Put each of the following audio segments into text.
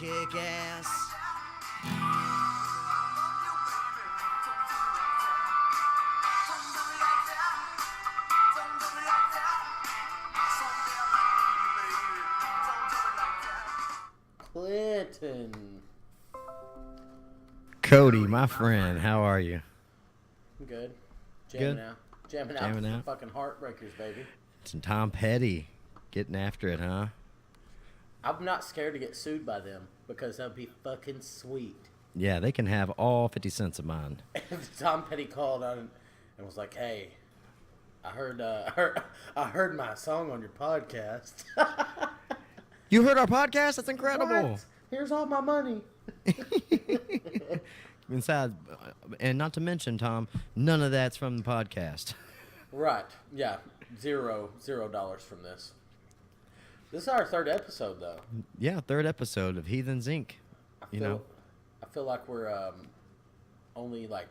kick ass. Clinton. Cody, my friend, how are you? I'm good. Good? Jamming Jamming out. out? Fucking Heartbreakers, baby. Some Tom Petty getting after it, huh? I'm not scared to get sued by them because that'd be fucking sweet. Yeah, they can have all 50 cents of mine. If Tom Petty called on and was like, "Hey, I heard my song on your podcast. You heard our podcast? That's incredible. What? Here's all my money." Inside, and not to mention, Tom, none of that's from the podcast. Right. Yeah. $0 from this. This is our third episode, though. Yeah, third episode of Heathens Inc. I feel like we're only like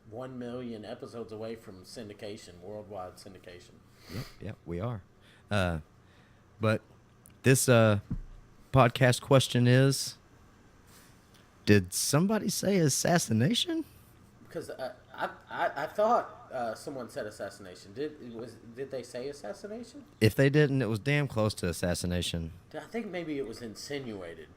1 million episodes away from syndication, worldwide syndication. Yep, we are. But this podcast question is, did somebody say assassination? Because I thought someone said assassination. Did they say assassination? If they didn't, it was damn close to assassination. I think maybe it was insinuated.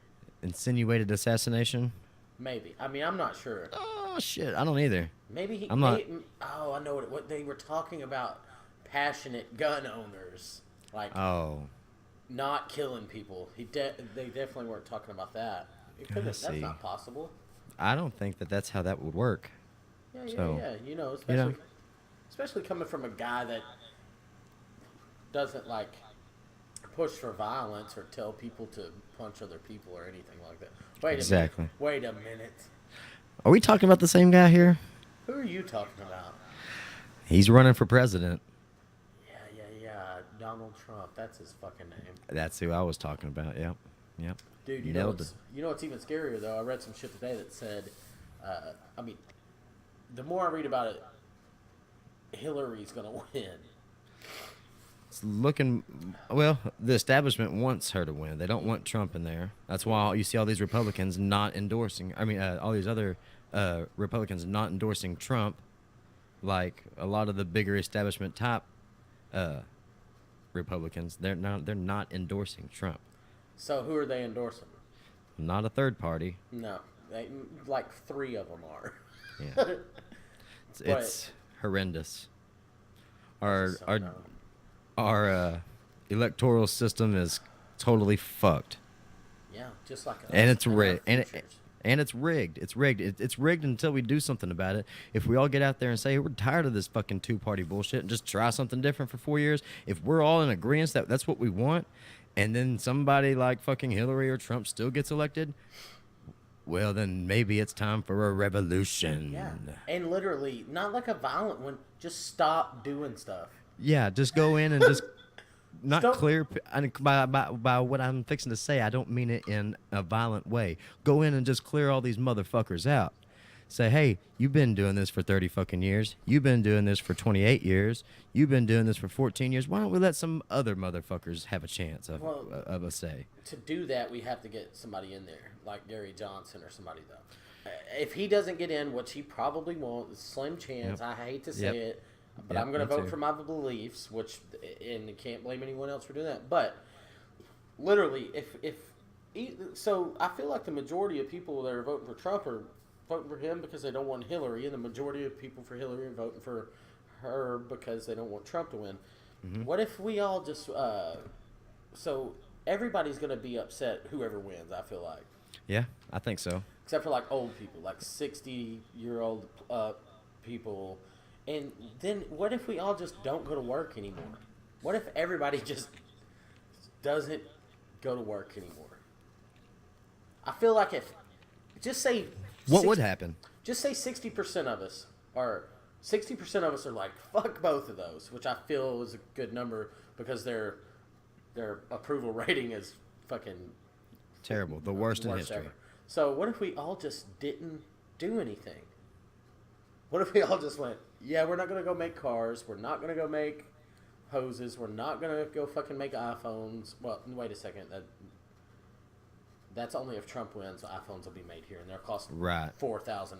Insinuated assassination? Maybe. I mean, I'm not sure. Oh, shit. I don't either. Maybe he... I'm not... Oh, I know what they were talking about. Passionate gun owners. Like, not killing people. They definitely weren't talking about that. That's not possible. I don't think that's how that would work. Yeah. Especially coming from a guy that doesn't, like, push for violence or tell people to punch other people or anything like that. Wait a minute. Are we talking about the same guy here? Who are you talking about? He's running for president. Yeah. Donald Trump. That's his fucking name. That's who I was talking about. Yep. Dude, you know what's even scarier, though? I read some shit today that said, the more I read about it, Hillary's going to win. It's looking, well, the establishment wants her to win. They don't want Trump in there. That's why you see all these Republicans not endorsing, all these other Republicans not endorsing Trump, like a lot of the bigger establishment type Republicans. They're not endorsing Trump. So who are they endorsing? Not a third party. No. Like 3 of them are. Yeah. It's horrendous. Our electoral system is totally fucked. Yeah, just like and it's rigged. And it's rigged. It's rigged. It's rigged until we do something about it. If we all get out there and say, we're tired of this fucking 2-party bullshit and just try something different for 4 years, if we're all in agreement that that's what we want, and then somebody like fucking Hillary or Trump still gets elected, well, then maybe it's time for a revolution. Yeah, and literally, not like a violent one, just stop doing stuff. Yeah, just go in and just not clear. By what I'm fixing to say, I don't mean it in a violent way. Go in and just clear all these motherfuckers out. Say, hey, you've been doing this for 30 fucking years. You've been doing this for 28 years. You've been doing this for 14 years. Why don't we let some other motherfuckers have a chance of a say? To do that, we have to get somebody in there, like Gary Johnson or somebody, though. If he doesn't get in, which he probably won't, slim chance. Yep. I hate to say it. But I'm going to vote for my beliefs, and you can't blame anyone else for doing that. But literally, so I feel like the majority of people that are voting for Trump are voting for him because they don't want Hillary, and the majority of people for Hillary are voting for her because they don't want Trump to win. Mm-hmm. What if we all just so everybody's going to be upset whoever wins, I feel like. Yeah, I think so. Except for like old people, like 60-year-old people. And then what if we all just don't go to work anymore? What if everybody just doesn't go to work anymore? I feel like just say... What would happen? Just say 60% of us are like, fuck both of those, which I feel is a good number because their approval rating is fucking... terrible. The worst in history. Ever. So what if we all just didn't do anything? What if we all just went, yeah, we're not going to go make cars. We're not going to go make hoses. We're not going to go fucking make iPhones. Well, wait a second. That's only if Trump wins. iPhones will be made here, and they'll cost right $4,000.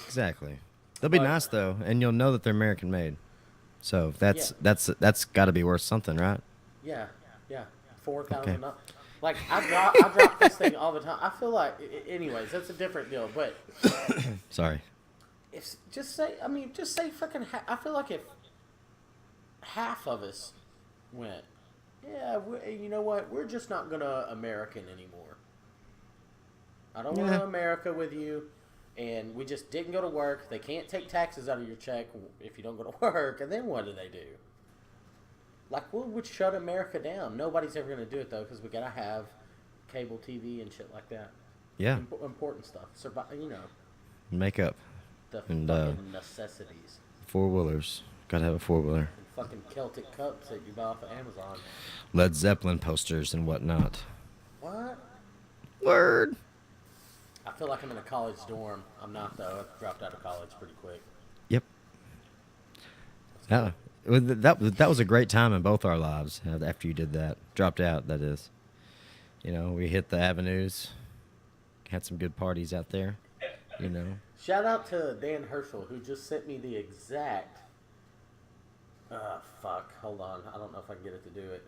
Exactly. They'll be nice though, and you'll know that they're American made. So that's got to be worth something, right? Yeah, yeah, $4,000. Okay. Like I drop this thing all the time. I feel like, anyways, that's a different deal. But sorry. If just say fucking. I feel like if half of us went, yeah, you know what? We're just not gonna American anymore. I don't want to America with you, and we just didn't go to work. They can't take taxes out of your check if you don't go to work, and then what do they do? Like, we would shut America down. Nobody's ever going to do it, though, because we got to have cable TV and shit like that. Yeah. Important stuff. Makeup. The fucking necessities. Four-wheelers. Got to have a four-wheeler. And fucking Celtic cups that you buy off of Amazon. Led Zeppelin posters and whatnot. What? Word. I feel like I'm in a college dorm. I'm not, though. I dropped out of college pretty quick. Yep. Yeah. That was a great time in both our lives after you did that. Dropped out, that is. You know, we hit the avenues. Had some good parties out there. You know. Shout out to Dan Herschel, who just sent me the exact... fuck. Hold on. I don't know if I can get it to do it.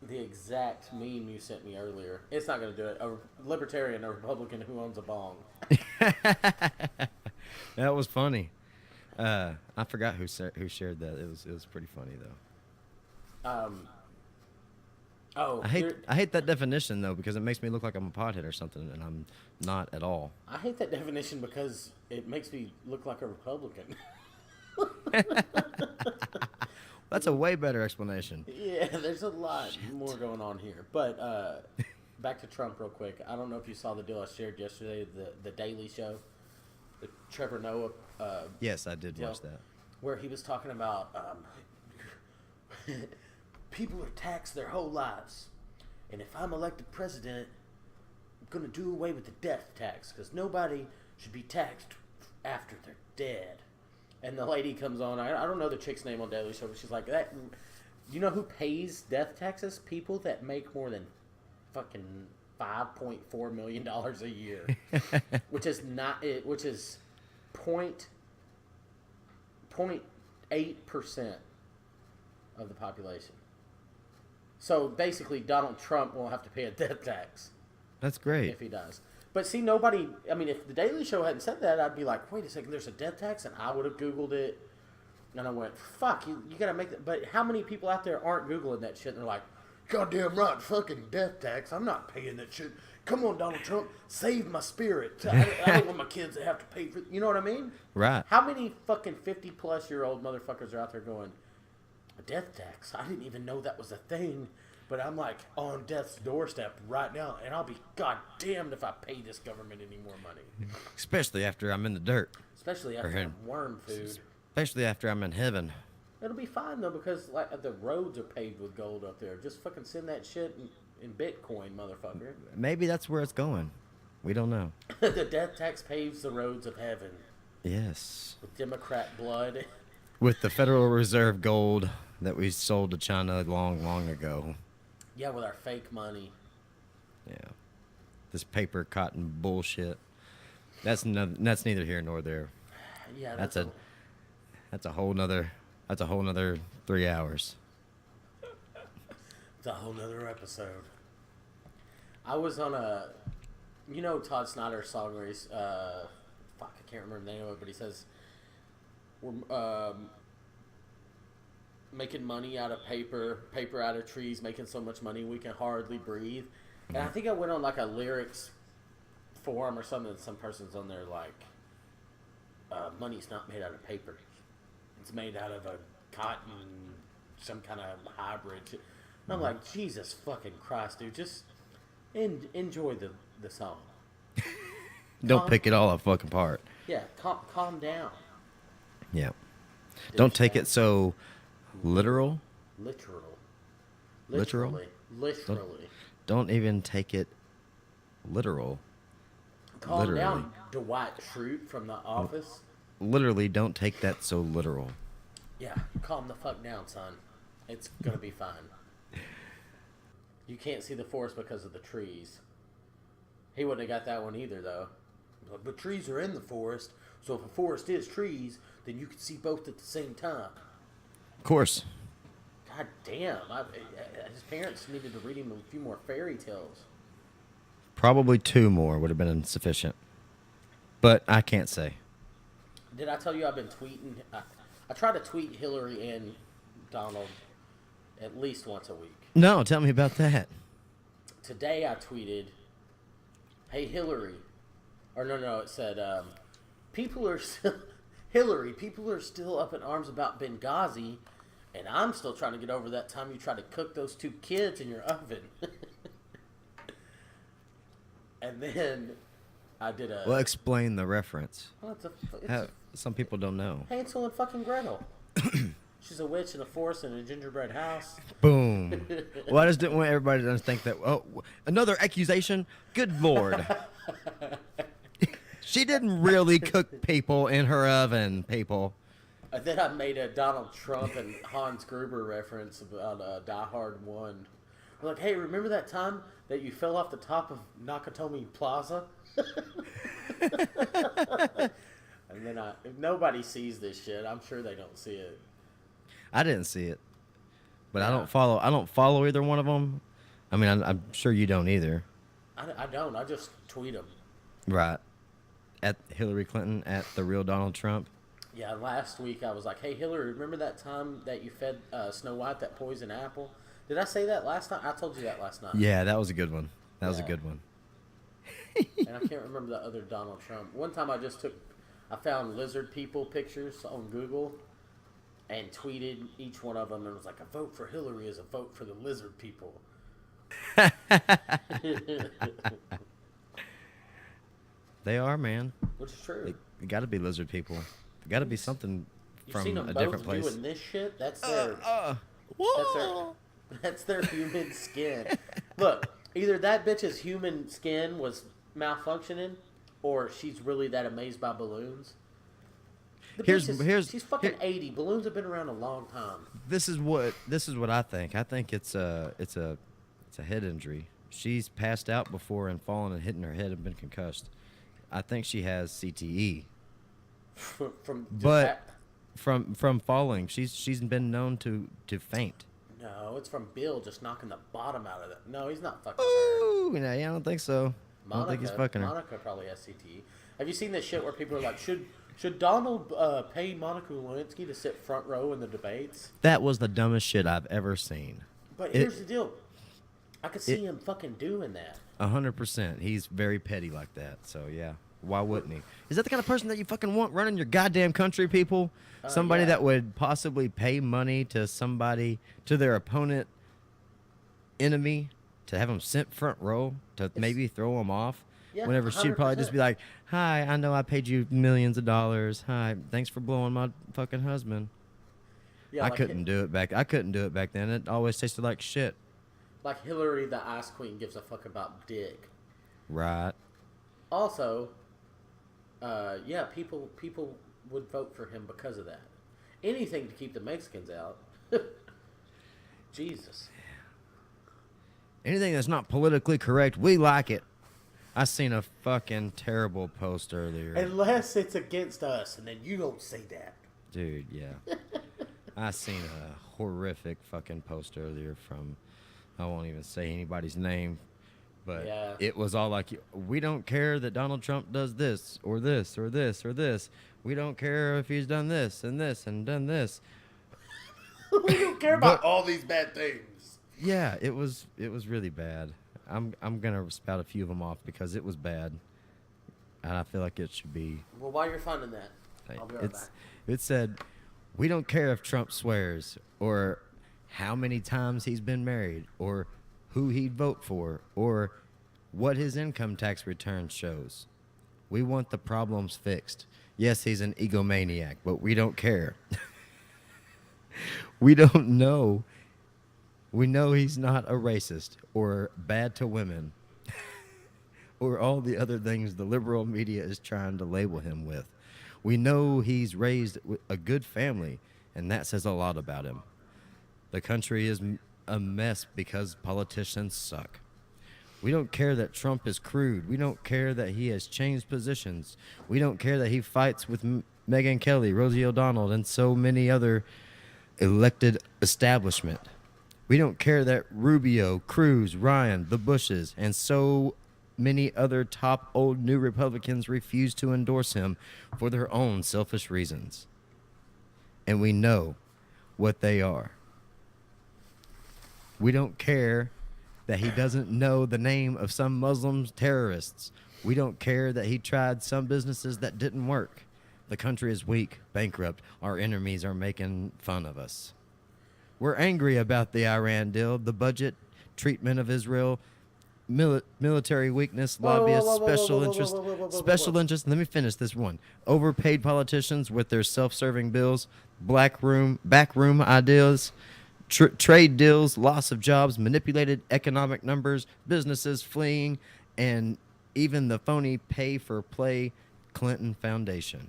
The exact meme you sent me earlier. It's not going to do it. A libertarian, a Republican who owns a bong. That was funny. I forgot who shared that. It was pretty funny though. I hate that definition though, because it makes me look like I'm a pothead or something, and I'm not at all. I hate that definition because it makes me look like a Republican. That's a way better explanation. Yeah, there's a lot more going on here. But back to Trump real quick. I don't know if you saw the deal I shared yesterday, the Daily Show, the Trevor Noah. Yes, I did watch that. Where he was talking about people are taxed their whole lives. And if I'm elected president, I'm going to do away with the death tax because nobody should be taxed after they're dead. And the lady comes on. I don't know the chick's name on Daily Show, but she's like, "That. You know who pays death taxes? People that make more than fucking $5.4 million a year, which is not it. Which is 0.8% of the population. So basically, Donald Trump won't have to pay a death tax. That's great if he does." But see, nobody... I mean, if the Daily Show hadn't said that, I'd be like, wait a second, there's a death tax? And I would have Googled it. And I went, fuck, you got to make that... But how many people out there aren't Googling that shit? And they're like, goddamn right, fucking death tax. I'm not paying that shit. Come on, Donald Trump, save my spirit. I don't want my kids to have to pay for... You know what I mean? Right. How many fucking 50-plus-year-old motherfuckers are out there going, a death tax? I didn't even know that was a thing. But I'm like on death's doorstep right now, and I'll be goddamned if I pay this government any more money. Especially after I'm in the dirt. Especially after I'm worm food. Especially after I'm in heaven. It'll be fine though, because like the roads are paved with gold up there. Just fucking send that shit in Bitcoin, motherfucker. Maybe that's where it's going. We don't know. The death tax paves the roads of heaven. Yes. With Democrat blood. With the Federal Reserve gold that we sold to China long, long ago. Yeah, with our fake money. Yeah, this paper cotton bullshit. That's neither here nor there. Yeah, that's a whole nother 3 hours. It's a whole nother episode. I was on Todd Snyder's song where he's I can't remember the name of it, but he says we're making money out of paper out of trees, making so much money we can hardly breathe. And I think I went on like a lyrics forum or something, and some person's on there like, money's not made out of paper. It's made out of a cotton, some kind of hybrid. And I'm like, Jesus fucking Christ, dude, just enjoy the song. Don't pick it all up fucking apart. Yeah, calm down. Yeah. Don't take it so... Literal. Don't even take it literal. Calm down, Dwight Schrute from The Office. Literally, don't take that so literal. Yeah, calm the fuck down, son. It's gonna be fine. You can't see the forest because of the trees. He wouldn't have got that one either, though. But trees are in the forest, so if a forest is trees, then you can see both at the same time. Of course. God damn. His parents needed to read him a few more fairy tales. Probably 2 more would have been sufficient. But I can't say. Did I tell you I've been tweeting? I try to tweet Hillary and Donald at least once a week. No, tell me about that. Today I tweeted, "Hey Hillary," or no, it said, "People are still Hillary. People are still up in arms about Benghazi, and I'm still trying to get over that time you tried to cook those 2 kids in your oven." And then I did a. Well, explain the reference. Well, Some people don't know. Hansel and fucking Gretel. She's a witch in a forest in a gingerbread house. Boom. Well, I just didn't want everybody to think that. Oh, another accusation? Good Lord. She didn't really cook people in her oven, people. And then I made a Donald Trump and Hans Gruber reference about Die Hard 1. We're like, hey, remember that time that you fell off the top of Nakatomi Plaza? And then if nobody sees this shit, I'm sure they don't see it. I didn't see it, but Yeah. I don't follow either one of them. I mean, I'm sure you don't either. I don't. I just tweet them. Right. At Hillary Clinton, at the real Donald Trump. Yeah, last week I was like, hey, Hillary, remember that time that you fed Snow White that poison apple? Did I say that last night? I told you that last night. Yeah, that was a good one. That was a good one. And I can't remember the other Donald Trump. One time I found lizard people pictures on Google and tweeted each one of them and was like, a vote for Hillary is a vote for the lizard people. They are, man. Which is true. They got to be lizard people. They got to be something from seen them a both different place. doing this shit? That's their that's their human skin. Look, either that bitch's human skin was malfunctioning, or she's really that amazed by balloons. She's fucking 80. Balloons have been around a long time. This is what I think. I think it's a head injury. She's passed out before and fallen and hitting her head and been concussed. I think she has CTE. From falling, she's been known to faint. No, it's from Bill just knocking the bottom out of it. No, he's not fucking Ooh, no, yeah, I don't think so. I don't think he's fucking her. Monica probably has CTE. Have you seen this shit where people are like, should Donald pay Monica Lewinsky to sit front row in the debates? That was the dumbest shit I've ever seen. But here's the deal. I could see him fucking doing that. 100%. He's very petty like that. So, yeah. Why wouldn't he? Is that the kind of person that you fucking want running your goddamn country, people? Somebody that would possibly pay money to their opponent enemy, to have them sit front row, to maybe throw them off? Yeah, whenever 100%. She'd probably just be like, hi, I know I paid you millions of dollars. Hi, thanks for blowing my fucking husband. Yeah, I couldn't do it back then. It always tasted like shit. Like Hillary, the ice queen, gives a fuck about dick. Right. Also, people would vote for him because of that. Anything to keep the Mexicans out. Jesus. Anything that's not politically correct, we like it. I seen a fucking terrible post earlier. Unless it's against us, and then you don't say that. Dude, yeah. I seen a horrific fucking post earlier from, I won't even say anybody's name, but It was all like, we don't care that Donald Trump does this or this or this or this. We don't care if he's done this and this and done this. We don't care about all these bad things. Yeah, it was really bad. I'm gonna spout a few of them off because it was bad, and I feel like it should be. Well, while you're finding that, I'll be right back. It said, we don't care if Trump swears or how many times he's been married or who he'd vote for or what his income tax return shows. We want the problems fixed. Yes, he's an egomaniac, but we don't care. We don't know. We know he's not a racist or bad to women or all the other things the liberal media is trying to label him with. We know he's raised a good family, and that says a lot about him. The country is a mess because politicians suck. We don't care that Trump is crude. We don't care that he has changed positions. We don't care that he fights with Megyn Kelly, Rosie O'Donnell, and so many other elected establishment. We don't care that Rubio, Cruz, Ryan, the Bushes, and so many other top old new Republicans refuse to endorse him for their own selfish reasons. And we know what they are. We don't care that he doesn't know the name of some Muslim terrorists. We don't care that he tried some businesses that didn't work. The country is weak, bankrupt. Our enemies are making fun of us. We're angry about the Iran deal, the budget, treatment of Israel, military weakness, lobbyists, special interest. Let me finish this one. Overpaid politicians with their self-serving bills, backroom ideas, trade deals, loss of jobs, manipulated economic numbers, businesses fleeing, and even the phony pay-for-play Clinton Foundation.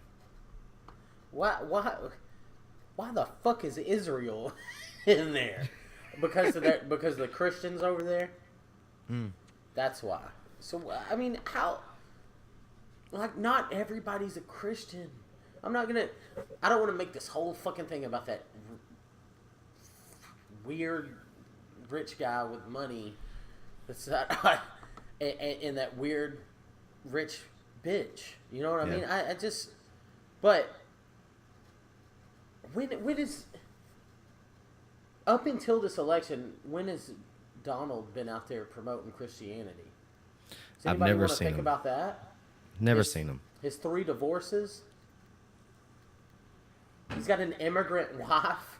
Why the fuck is Israel in there? Because of the Christians over there? That's why. So, I mean, how... Like, not everybody's a Christian. I don't want to make this whole fucking thing about that weird rich guy with money that's and that weird rich bitch. You know what I mean? I just... But... When is... Up until this election, when has Donald been out there promoting Christianity? Does anybody want to think about that? Never seen him. His 3 divorces. He's got an immigrant wife.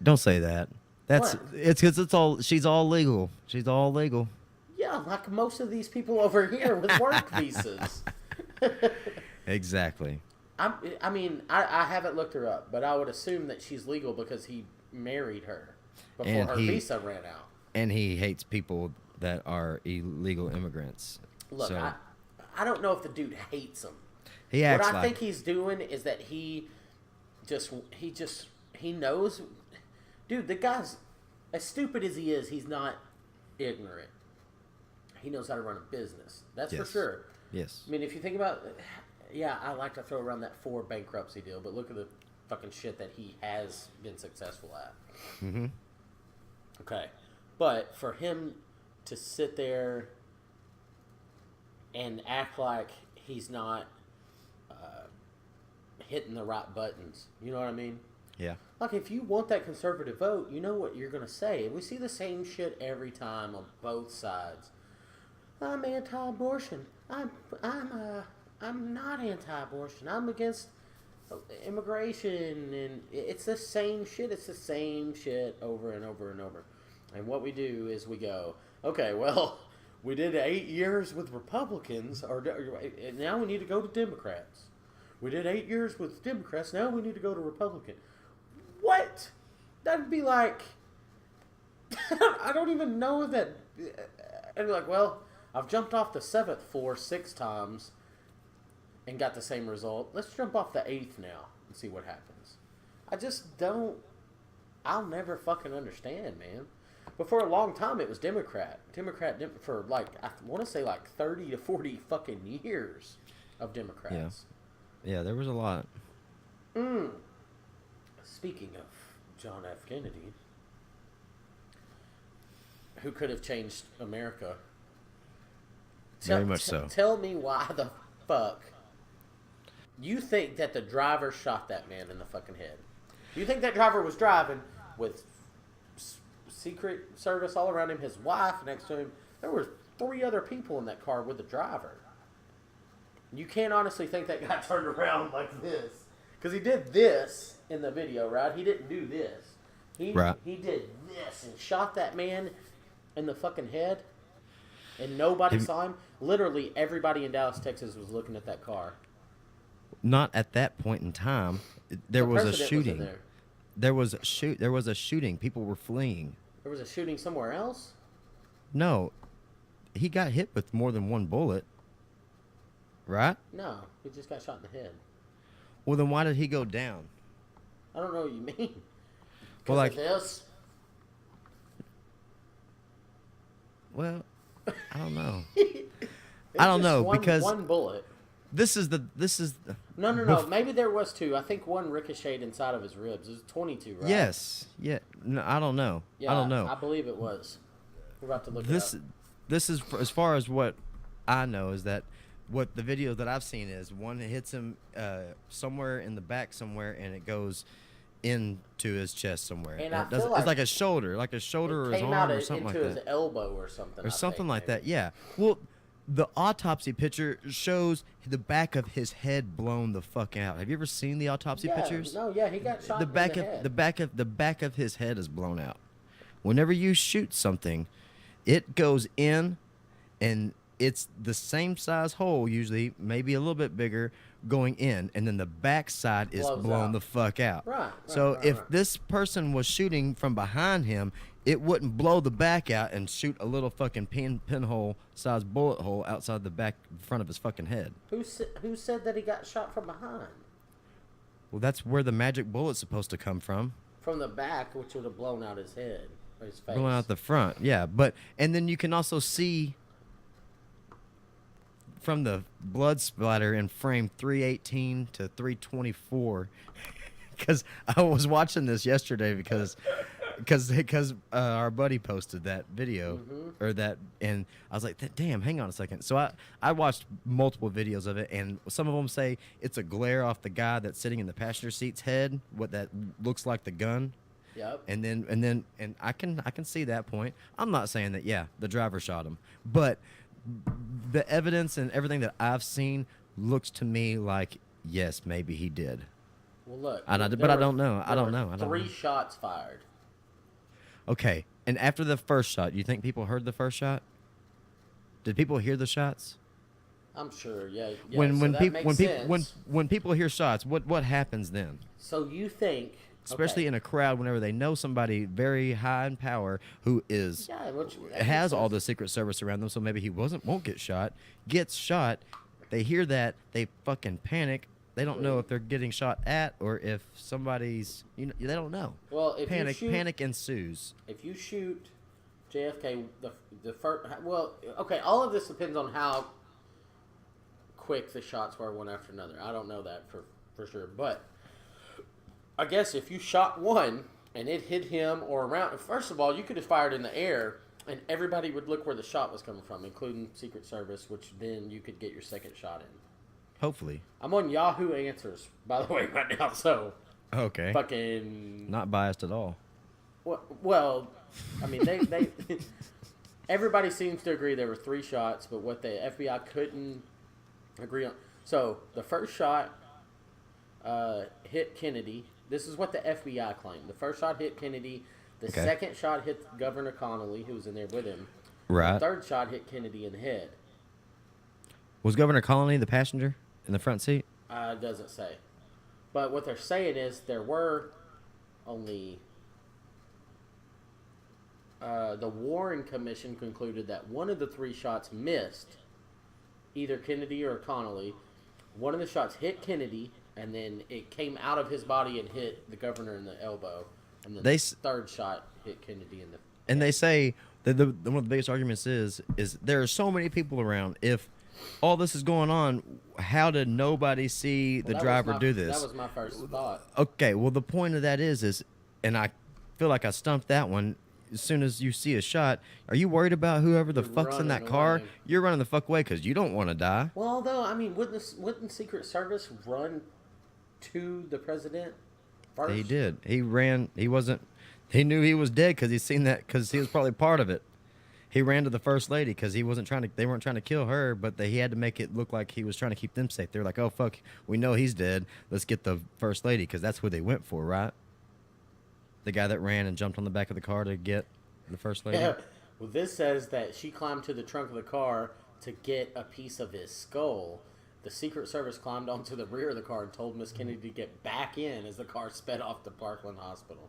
Don't say that. It's because she's all legal. She's all legal. Yeah, like most of these people over here with work visas. Exactly. I mean, I haven't looked her up, but I would assume that she's legal because he married her before her visa ran out. And he hates people that are illegal immigrants. Look, so, I don't know if the dude hates them. He acts what I think he's doing is that he knows. Dude, the guy's as stupid as he is. He's not ignorant. He knows how to run a business. That's for sure. Yes. I mean, if you think about, yeah, I like to throw around that 4 bankruptcy deal, but look at the fucking shit that he has been successful at. Mm-hmm. Okay. But for him to sit there and act like he's not hitting the right buttons, you know what I mean? Yeah. Like, if you want that conservative vote, you know what you're going to say. And we see the same shit every time on both sides. I'm anti-abortion. I'm not anti-abortion. I'm against immigration, and it's the same shit. It's the same shit over and over and over. And what we do is we go, okay, well, we did 8 years with Republicans, and now we need to go to Democrats. We did 8 years with Democrats, now we need to go to Republican. What? That'd be like, I don't even know that. I'd be like, well, I've jumped off the 7th floor 6 times and got the same result. Let's jump off the 8th now and see what happens. I just don't. I'll never fucking understand, man. But for a long time, it was Democrat for like, I want to say like 30 to 40 fucking years of Democrats. Yeah, there was a lot. Speaking of John F. Kennedy, who could have changed America. Very much so. Tell me why the fuck you think that the driver shot that man in the fucking head. You think that driver was driving with Secret Service all around him, his wife next to him? There were 3 other people in that car with the driver. You can't honestly think that guy turned around like this. Because he did this in the video, right? He didn't do this. He did this and shot that man in the fucking head. And nobody saw him. Literally everybody in Dallas, Texas was looking at that car. Not at that point in time. There was a shooting. There was a shooting. People were fleeing. There was a shooting somewhere else? No. He got hit with more than one bullet. Right? No. He just got shot in the head. Well, then why did he go down? I don't know what you mean. Well, like of this? Well, I don't know. I don't know because one bullet. This is No. Maybe there was two. I think one ricocheted inside of his ribs. It was 22, right? Yes. Yeah. No, I don't know. Yeah, I don't know. I believe it was. We're about to look it up. This is as far as what I know is that what the video that I've seen is one hits him somewhere in the back somewhere and it goes into his chest somewhere. And it's like a shoulder, or his arm or something like that. Into his elbow or something. Or something like that. Yeah. Well, the autopsy picture shows the back of his head blown the fuck out. Have you ever seen the autopsy pictures? No, yeah, he got shot the back in the head. The back of his head is blown out. Whenever you shoot something, it goes in and it's the same size hole usually, maybe a little bit bigger going in, and then the back side is blown the fuck out. Right. So if this person was shooting from behind him, it wouldn't blow the back out and shoot a little fucking pinhole size bullet hole outside the back front of his fucking head. Who said that he got shot from behind? Well, that's where the magic bullet's supposed to come from. From the back, which would have blown out his head or his face. Blown out the front, yeah. And then you can also see from the blood splatter in frame 318 to 324, because I was watching this yesterday because our buddy posted that video or that, and I was like, damn, hang on a second. So I watched multiple videos of it, and some of them say it's a glare off the guy that's sitting in the passenger seat's head, what that looks like the gun. Yep. And I can see that point. I'm not saying that the driver shot him, but the evidence and everything that I've seen looks to me like yes, maybe he did. Well, look, I don't know. I don't know. Three shots fired. Okay, and after the first shot, you think people heard the first shot? Did people hear the shots? I'm sure. Yeah. When people hear shots, what happens then? So you think, especially in a crowd, whenever they know somebody very high in power who is has all the Secret Service around them, so maybe he won't get shot, gets shot. They hear that, they fucking panic. They don't know if they're getting shot at or if somebody's, they don't know. Well, if panic ensues. If you shoot JFK, the first, all of this depends on how quick the shots were one after another. I don't know that for sure, but I guess if you shot one and it hit him or around, first of all, you could have fired in the air and everybody would look where the shot was coming from, including Secret Service, which then you could get your second shot in. Hopefully. I'm on Yahoo Answers, by the way, right now, so. Okay. Fucking. Not biased at all. Well, I mean, they everybody seems to agree there were three shots, but what the FBI couldn't agree on. So, the first shot hit Kennedy. This is what the FBI claimed. The first shot hit Kennedy. The second shot hit Governor Connolly, who was in there with him. Right. The third shot hit Kennedy in the head. Was Governor Connolly the passenger in the front seat? It doesn't say. But what they're saying is there were only... the Warren Commission concluded that one of the three shots missed either Kennedy or Connolly. One of the shots hit Kennedy, and then it came out of his body and hit the governor in the elbow. And then the third shot hit Kennedy in the... And they say that one of the biggest arguments is there are so many people around. If all this is going on, how did nobody see the driver do this? That was my first thought. Okay, well, the point of that is, and I feel like I stumped that one. As soon as you see a shot, are you worried about whoever the fuck's in that car? You're running the fuck away because you don't want to die. Well, although, I mean, wouldn't Secret Service run to the president first? He did. He ran. He knew he was dead because he seen that because he was probably part of it. He ran to the first lady because they weren't trying to kill her, but he had to make it look like he was trying to keep them safe. They're like, oh, fuck, we know he's dead. Let's get the first lady because that's who they went for, right? The guy that ran and jumped on the back of the car to get the first lady. Yeah. Well, this says that she climbed to the trunk of the car to get a piece of his skull. The Secret Service climbed onto the rear of the car and told Miss Kennedy to get back in as the car sped off to Parkland Hospital.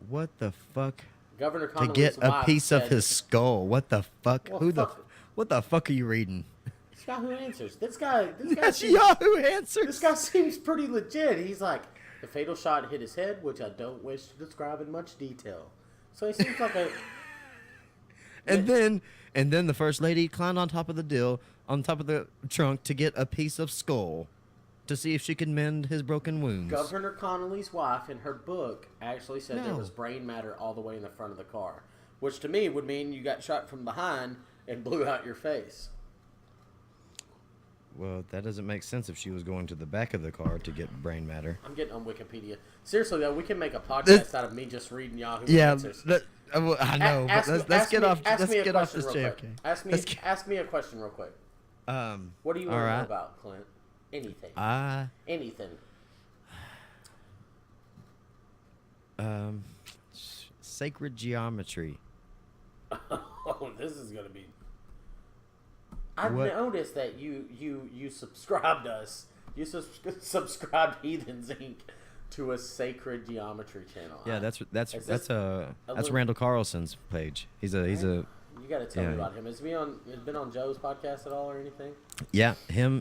What the fuck? Governor Connolly's to get a piece of his said, skull. What the fuck? Well, What the fuck are you reading? It's Yahoo Answers. This guy That's Yahoo Answers. This guy seems pretty legit. He's like, the fatal shot hit his head, which I don't wish to describe in much detail. So he seems like a... And then the first lady climbed on top of the trunk to get a piece of skull to see if she could mend his broken wounds. Governor Connolly's wife, in her book, actually said there No. was brain matter all the way in the front of the car, which to me would mean you got shot from behind and blew out your face. Well, that doesn't make sense if she was going to the back of the car to get brain matter. I'm getting on Wikipedia. Seriously, though, we can make a podcast out of me just reading Yahoo Answers. I know. Let's get off this JFK. Ask me a question real quick. What do you want to know about, Clint? Anything. Anything. Sacred geometry. Oh, this is gonna be. I've noticed that you subscribed us. You subscribed Heathens Inc. to a sacred geometry channel. Yeah, that's Randall Carlson's page. He's a. You got to tell me about him. Has he been on Joe's podcast at all or anything? Yeah,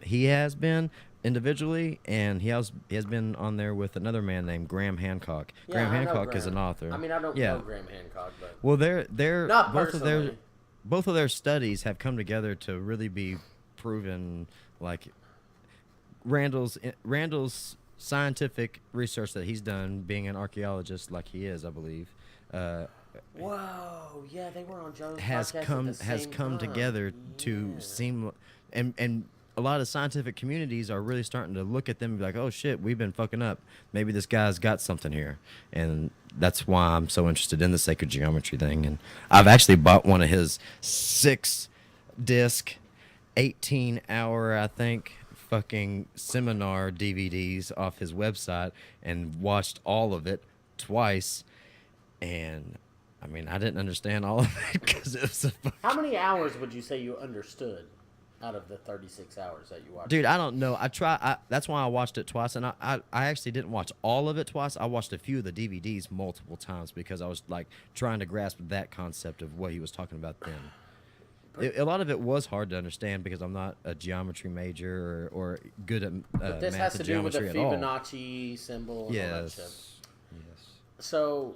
he has been individually, and he has been on there with another man named Graham Hancock. Yeah, Graham Hancock is an author. I mean, I don't know Graham Hancock, but well, they're not both of their studies have come together to really be proven. Like Randall's scientific research that he's done, being an archaeologist like he is, I believe. Whoa! Yeah, they were on Joe's has come together to seem, and a lot of scientific communities are really starting to look at them and be like, oh shit, we've been fucking up. Maybe this guy's got something here, and that's why I'm so interested in the sacred geometry thing. And I've actually bought one of his 6-disc, 18-hour, I think, fucking seminar DVDs off his website and watched all of it twice, and I mean, I didn't understand all of it because it was How many hours would you say you understood out of the 36 hours that you watched? Dude, I don't know. That's why I watched it twice, and I actually didn't watch all of it twice. I watched a few of the DVDs multiple times because I was like trying to grasp that concept of what he was talking about then. A lot of it was hard to understand because I'm not a geometry major or good at but this math has to and do with the geometry at all. Fibonacci symbol and all that shit. Yes. So,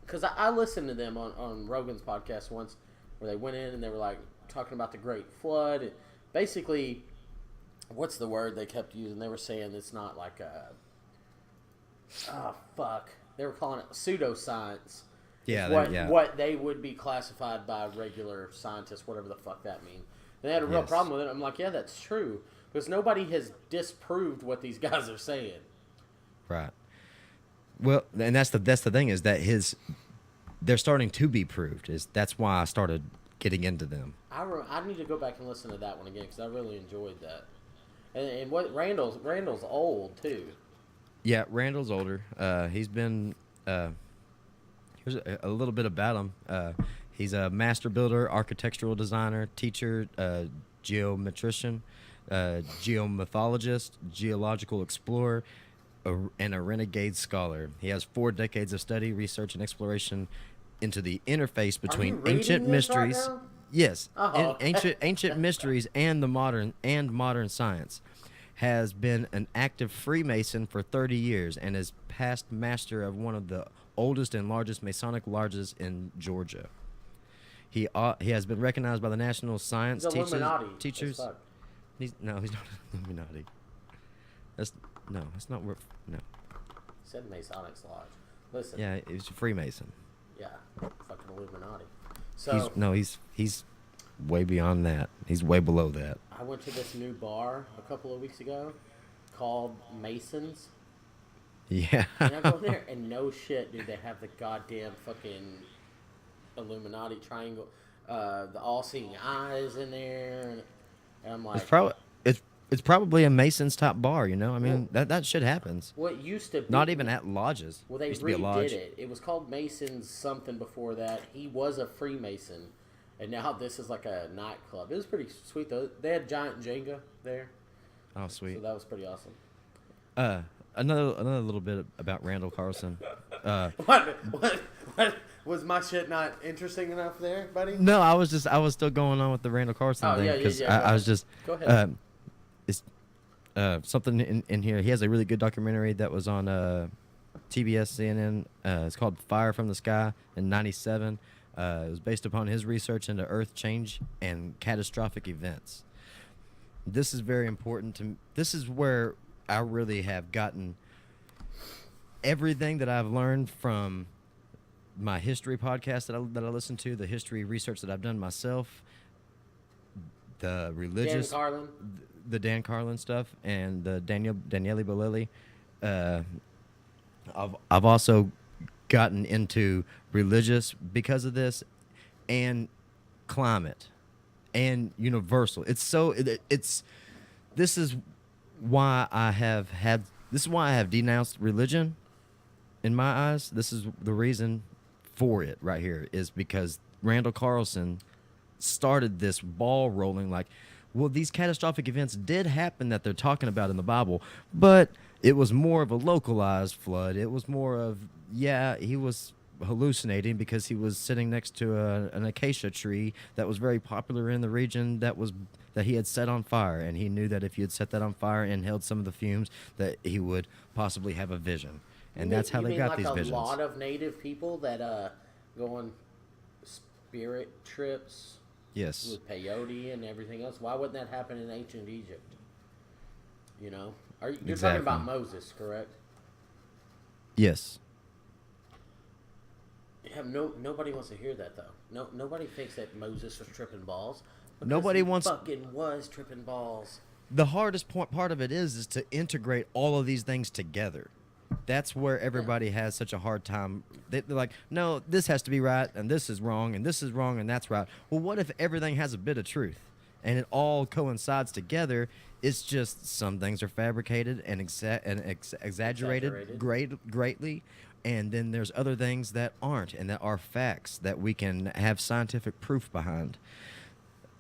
because I listened to them on Rogan's podcast once where they went in and they were like talking about the Great Flood. And basically, what's the word they kept using? They were saying it's not like they were calling it pseudoscience. Yeah, what they would be classified by regular scientists, whatever the fuck that means. And they had a real problem with it. I'm like, yeah, that's true. Because nobody has disproved what these guys are saying. Right. Well, and that's the thing is that they're starting to be proved. That's why I started getting into them. I need to go back and listen to that one again because I really enjoyed that. And what Randall's old too. Yeah, Randall's older. He's been here's a little bit about him. He's a master builder, architectural designer, teacher, geometrician, geomythologist, geological explorer, and a renegade scholar. He has 4 decades of study, research, and exploration into the interface between ancient mysteries. Right now? Yes, Oh. ancient mysteries and modern science. Has been an active Freemason for 30 years and is past master of one of the oldest and largest Masonic lodges in Georgia. He has been recognized by the National Science teachers. He's not Illuminati. That's not where. No. He said Masonic lodge. Listen. Yeah, he's a Freemason. Yeah, fucking Illuminati. So he's way beyond that. He's way below that. I went to this new bar a couple of weeks ago called Masons. Yeah. And I go in there and no shit, dude, they have the goddamn fucking Illuminati triangle, the all-seeing eyes in there, and I'm like, it's probably a Mason's top bar, you know. I mean, that shit happens. What used to be, not even at lodges. Well, they used to be a lodge. redid it. It was called Masons something before that. He was a Freemason, and now this is like a nightclub. It was pretty sweet though. They had giant Jenga there. Oh, sweet. So that was pretty awesome. Another little bit about Randall Carlson. What was my shit not interesting enough there, buddy? No, I was still going on with the Randall Carlson thing because I was just. Go ahead. It's something in here. He has a really good documentary that was on TBS, CNN. It's called Fire from the Sky in '97. It was based upon his research into Earth change and catastrophic events. This is very important to. This is where I really have gotten everything that I've learned from my history podcast that I listen to, the history research that I've done myself, the religious, Dan Carlin. the Dan Carlin stuff, and the Daniele Bolelli. I've also gotten into religious because of this, and climate, and universal. It's this is why I have had this is why I have denounced religion. In my eyes, this is the reason for it right here, is because Randall Carlson started this ball rolling like, well, these catastrophic events did happen that they're talking about in the Bible, but it was more of a localized flood. It was more of, yeah, he was hallucinating because he was sitting next to an acacia tree that was very popular in the region that he had set on fire, and he knew that if you had set that on fire and inhaled some of the fumes, that he would possibly have a vision. And that's how they got these visions. A lot of native people that go on spirit trips. Yes. With peyote and everything else. Why wouldn't that happen in ancient Egypt? You know, you're talking about Moses, correct? Yes. Yeah, nobody wants to hear that though. Nobody thinks that Moses was tripping balls. Nobody wants. Fucking was tripping balls. The hardest part of it is to integrate all of these things together. That's where everybody has such a hard time. They're like, no, this has to be right, and this is wrong, and this is wrong, and that's right. Well, what if everything has a bit of truth, and it all coincides together? It's just some things are fabricated and exaggerated greatly, and then there's other things that aren't, and that are facts that we can have scientific proof behind.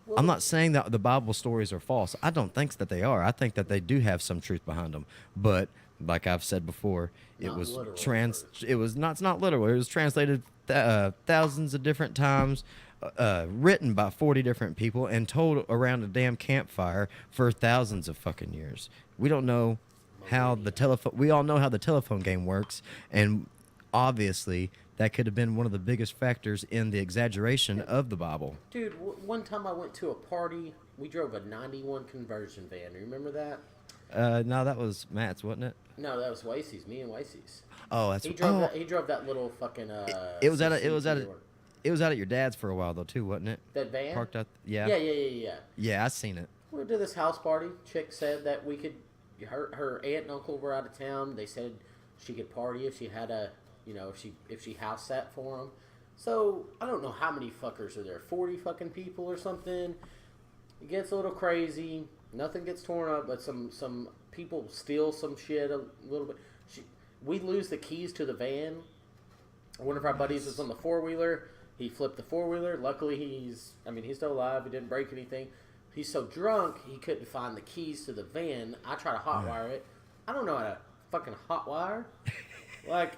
Well, I'm not saying that the Bible stories are false. I don't think that they are. I think that they do have some truth behind them, but like I've said before, it was it's not literal. It was translated thousands of different times, written by 40 different people, and told around a damn campfire for thousands of fucking years. We don't know how the telephone. We all know how the telephone game works, and obviously that could have been one of the biggest factors in the exaggeration of the Bible. Dude, one time I went to a party. We drove a '91 conversion van. Remember that? No, that was Matt's, wasn't it? No, that was Wasey's. Me and Wasey's. Oh, that's he drove. He drove that little fucking. It was out at your dad's for a while though too, wasn't it? That van parked out. Yeah. Yeah. Yeah, I seen it. We went to this house party. Chick said that we could. Her aunt and uncle were out of town. They said she could party if she had if she house sat for them. So I don't know how many fuckers are there. 40 fucking people or something. It gets a little crazy. Nothing gets torn up, but some people steal some shit a little bit. We lose the keys to the van. One of our buddies was on the four-wheeler. He flipped the four-wheeler. Luckily, he's still alive. He didn't break anything. He's so drunk, he couldn't find the keys to the van. I tried to hotwire it. I don't know how to fucking hotwire. Like,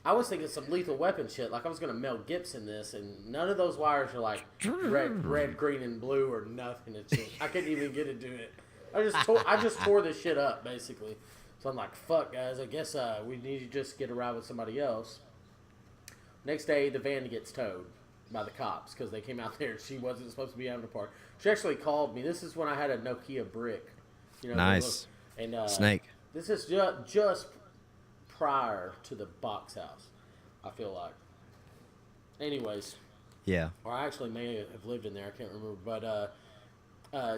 I was thinking some Lethal Weapon shit. Like, I was going to Mel Gibson this, and none of those wires are like red, green, and blue or nothing. It's just, I couldn't even get it to it. I just tore this shit up, basically. So I'm like, fuck, guys, I guess we need to just get a ride with somebody else. Next day, the van gets towed by the cops because they came out there and she wasn't supposed to be having a party. She actually called me. This is when I had a Nokia brick. Nice. And Snake. This is just prior to the box house, I feel like. Anyways. Yeah. Or I actually may have lived in there. I can't remember. But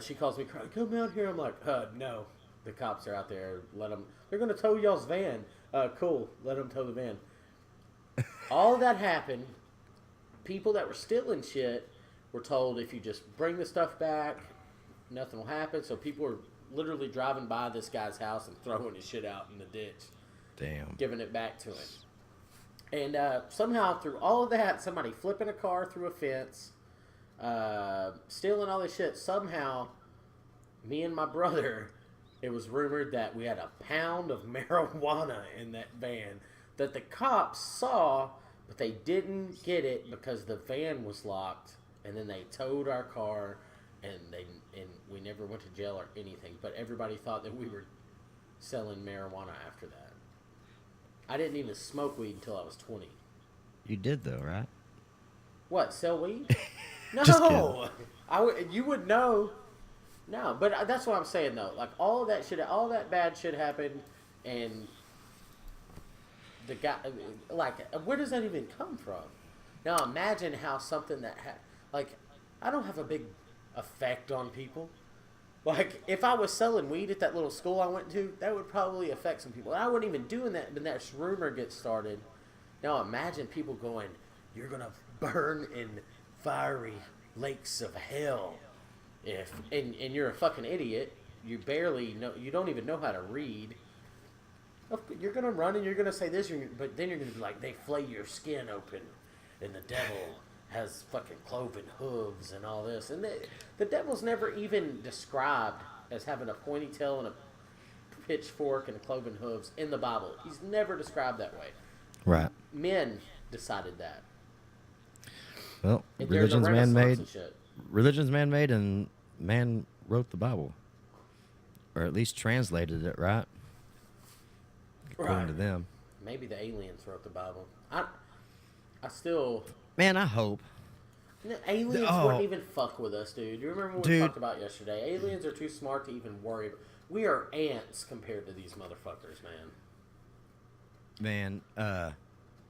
she calls me crying, come out here. I'm like, no. The cops are out there. Let them. They're going to tow y'all's van. Cool. Let them tow the van. All of that happened. People that were stealing shit were told if you just bring the stuff back, nothing will happen. So people were literally driving by this guy's house and throwing his shit out in the ditch. Damn. Giving it back to him. And somehow through all of that, somebody flipping a car through a fence, stealing all this shit, somehow me and my brother, it was rumored that we had a pound of marijuana in that van that the cops saw, but they didn't get it because the van was locked, and then they towed our car, and we never went to jail or anything. But everybody thought that we were selling marijuana after that. I didn't even smoke weed until I was 20. You did though, right? What? Sell weed? Just No. You would know. No, but that's what I'm saying though. Like all that bad shit happened, and the guy, like, where does that even come from? Now imagine how something that like, I don't have a big effect on people. Like, if I was selling weed at that little school I went to, that would probably affect some people. And I wasn't even doing that when that rumor gets started. Now imagine people going, "You're gonna burn in fiery lakes of hell," and you're a fucking idiot. You barely know. You don't even know how to read. You're gonna run and you're gonna say this, but then you're gonna be like, "They flay your skin open, and the devil has fucking cloven hooves and all this." And the devil's never even described as having a pointy tail and a pitchfork and cloven hooves in the Bible. He's never described that way. Right. Men decided that. Well, religion's man-made. Religion's man-made, and man wrote the Bible, or at least translated it, right? According to them. Maybe the aliens wrote the Bible. I still. Man, I hope. Aliens wouldn't even fuck with us, dude. You remember what we talked about yesterday? Aliens are too smart to even worry about. We are ants compared to these motherfuckers, man. Man,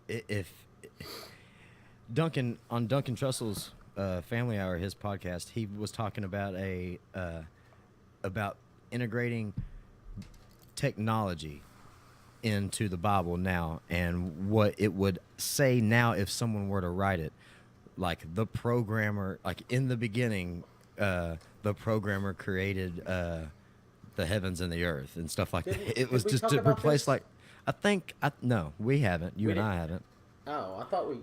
if Duncan Trussell's Family Hour, his podcast, he was talking about about integrating technology into the Bible now, and what it would say now if someone were to write it. Like the programmer, like in the beginning, the programmer created the heavens and the earth and stuff like that. It was just to replace this? No, we haven't. You and I haven't. Oh, I thought we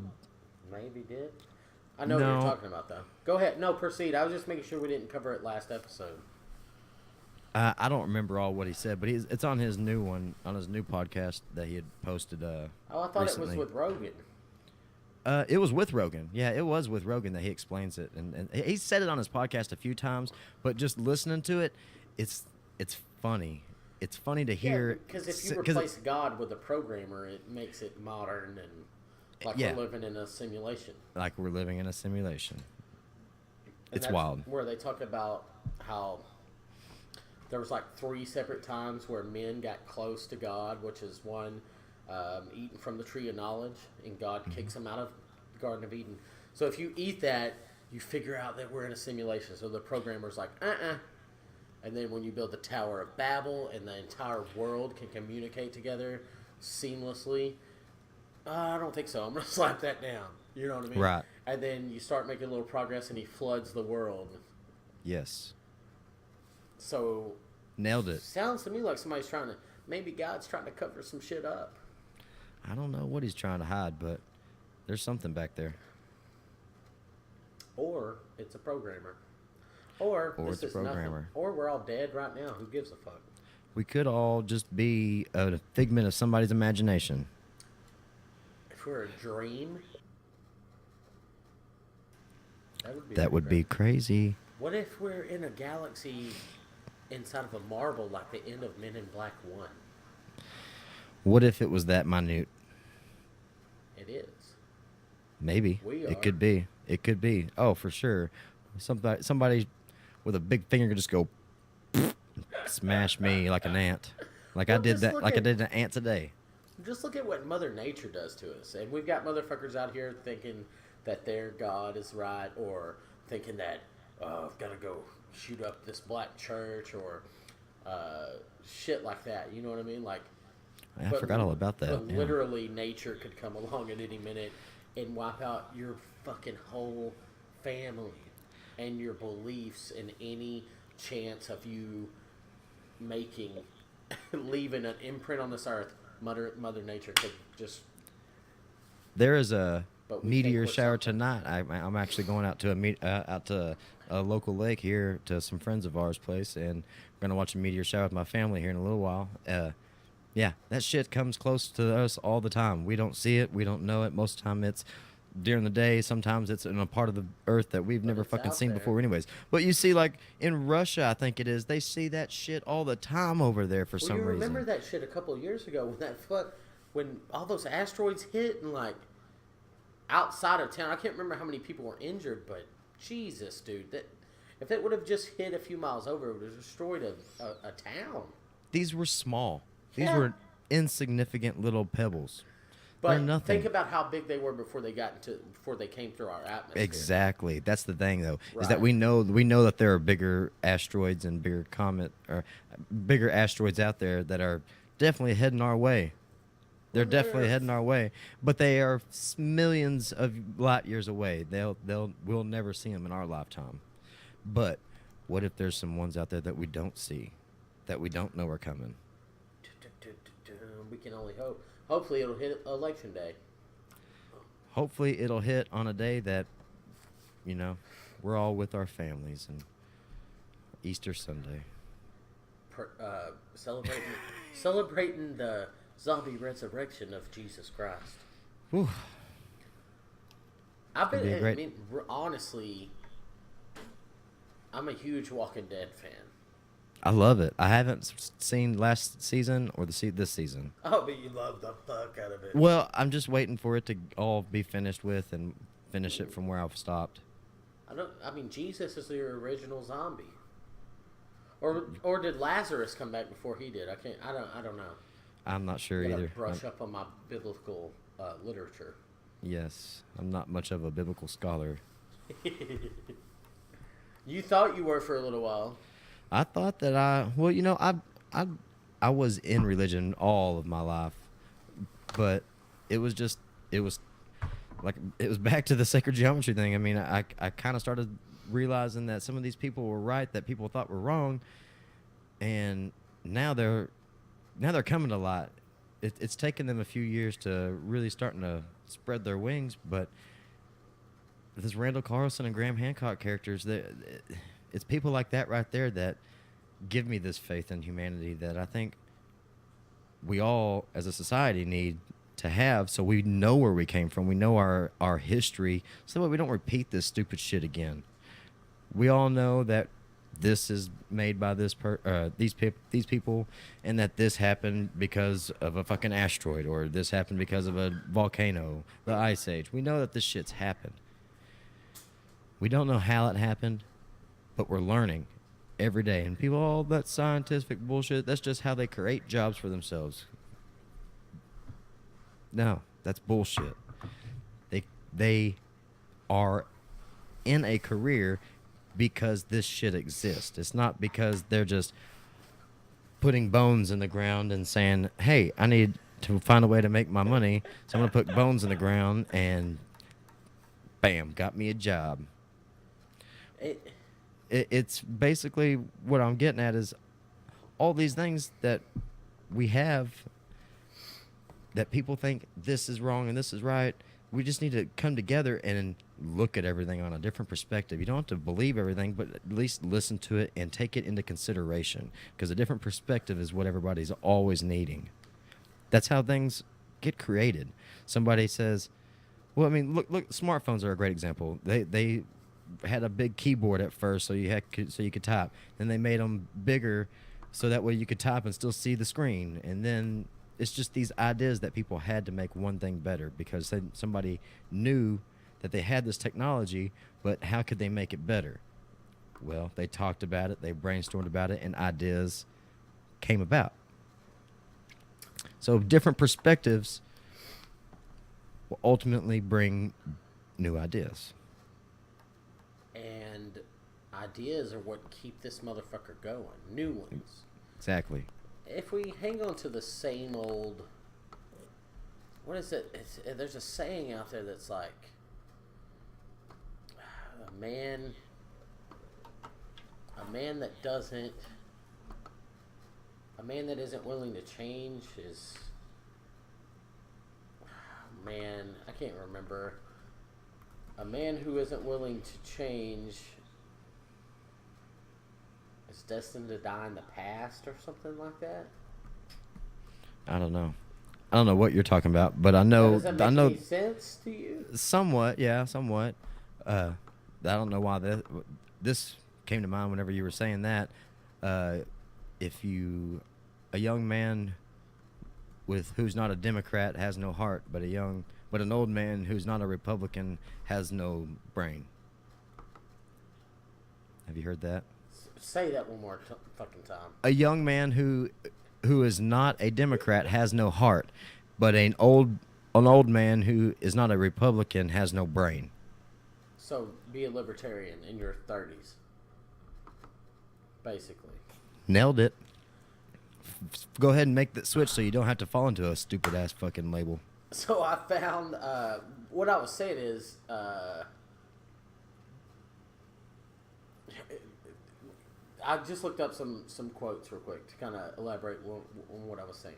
maybe did. I know what you're talking about, though. Go ahead. No, proceed. I was just making sure we didn't cover it last episode. I don't remember all what he said, but it's on his new one, on his new podcast that he had posted. I thought recently. It was with Rogan. It was with Rogan. Yeah, it was with Rogan that he explains it, and he said it on his podcast a few times. But just listening to it, it's funny. It's funny to hear. Because if you replace God with a programmer, it makes it modern and like we're living in a simulation. Like we're living in a simulation. And it's wild. Where they talk about how there was like 3 separate times where men got close to God, which is one. Eating from the tree of knowledge, and God kicks them out of the Garden of Eden. So if you eat that, you figure out that we're in a simulation. So the programmer's like, And then when you build the Tower of Babel and the entire world can communicate together seamlessly, I don't think so. I'm going to slap that down. You know what I mean? Right. And then you start making a little progress, and he floods the world. Yes. So. Nailed it. Sounds to me like maybe God's trying to cover some shit up. I don't know what he's trying to hide, but there's something back there. Or it's a programmer. Or this is programmer. Nothing. Or we're all dead right now. Who gives a fuck? We could all just be a figment of somebody's imagination. If we're a dream, that would be crazy. What if we're in a galaxy inside of a marble like the end of Men in Black 1? What if it was that minute? It is. Maybe. It could be. It could be. Oh, for sure. Somebody with a big finger could just go smash me like an ant. Like I did that. Like I did an ant today. Just look at what Mother Nature does to us. And we've got motherfuckers out here thinking that their God is right, or thinking that, I've got to go shoot up this black church, or shit like that. You know what I mean? Like, I forgot all about that. But literally, nature could come along at any minute and wipe out your fucking whole family and your beliefs, and any chance of you leaving an imprint on this earth. Mother Nature could just. There is a meteor shower tonight. I'm actually going out to a local lake here to some friends of ours' place, and we're gonna watch a meteor shower with my family here in a little while. Yeah, that shit comes close to us all the time. We don't see it. We don't know it. Most of the time it's during the day. Sometimes it's in a part of the earth that we've never fucking seen before anyways. But you see, like, in Russia, I think it is, they see that shit all the time over there for some reason. You remember that shit a couple of years ago when when all those asteroids hit and like outside of town, I can't remember how many people were injured, but Jesus, dude, that if it would have just hit a few miles over, it would have destroyed a town. These were small. These were insignificant little pebbles. But think about how big they were before they came through our atmosphere. Exactly. That's the thing, though, is that we know that there are bigger asteroids and bigger asteroids out there that are definitely heading our way. They're definitely heading our way, but they are millions of light years away. We'll never see them in our lifetime. But what if there's some ones out there that we don't see, that we don't know are coming? We can only hope. Hopefully it'll hit election day. Hopefully it'll hit on a day that, we're all with our families and Easter Sunday. Celebrating the zombie resurrection of Jesus Christ. Whew. Honestly, I'm a huge Walking Dead fan. I love it. I haven't seen last season or this season. Oh, but you love the fuck out of it. Well, I'm just waiting for it to all be finished with and finish it from where I've stopped. Jesus is the original zombie. Or did Lazarus come back before he did? I don't know. I'm not sure either. Brush up on my biblical literature. Yes, I'm not much of a biblical scholar. You thought you were for a little while. I thought that I was in religion all of my life, but it was back to the sacred geometry thing. I mean, I kind of started realizing that some of these people were right that people thought were wrong, and now they're coming to light. It's taken them a few years to really starting to spread their wings, but this Randall Carlson and Graham Hancock characters, it's people like that right there that give me this faith in humanity that I think we all as a society need to have, so we know where we came from, we know our history, so that we don't repeat this stupid shit again. We all know that this is made by these people, and that this happened because of a fucking asteroid, or this happened because of a volcano, the Ice Age. We know that this shit's happened. We don't know how it happened, but we're learning every day. And people, all that scientific bullshit, that's just how they create jobs for themselves. No, that's bullshit. They are in a career because this shit exists. It's not because they're just putting bones in the ground and saying, hey, I need to find a way to make my money, so I'm going to put bones in the ground, and bam, got me a job. It's basically what I'm getting at is all these things that we have that people think this is wrong and this is right. We just need to come together and look at everything on a different perspective. You don't have to believe everything, but at least listen to it and take it into consideration, because a different perspective is what everybody's always needing. That's how things get created. Somebody says, well, I mean, look, smartphones are a great example. They had a big keyboard at first so you could type. Then they made them bigger so that way you could type and still see the screen. And then it's just these ideas that people had to make one thing better, because somebody knew that they had this technology, but how could they make it better? Well, they talked about it, they brainstormed about it, and ideas came about. So different perspectives will ultimately bring new ideas. And ideas are what keep this motherfucker going. New ones. Exactly. If we hang on to the same old... What is it? There's a saying out there that's like... A man that doesn't... A man that isn't willing to change is... Man, I can't remember. A man who isn't willing to change is destined to die in the past, or something like that. I don't know. I don't know what you're talking about, but I know. Does that make any sense to you? Somewhat, yeah, somewhat. I don't know why this came to mind whenever you were saying that. A young man who's not a Democrat has no heart, but an old man who's not a Republican has no brain. Have you heard that? Say that one more fucking time. A young man who is not a Democrat has no heart, but an old man who is not a Republican has no brain. So be a libertarian in your 30s, basically. Nailed it. Go ahead and make that switch so you don't have to fall into a stupid ass fucking label. So I found what I was saying is I just looked up some quotes real quick to kind of elaborate on what I was saying.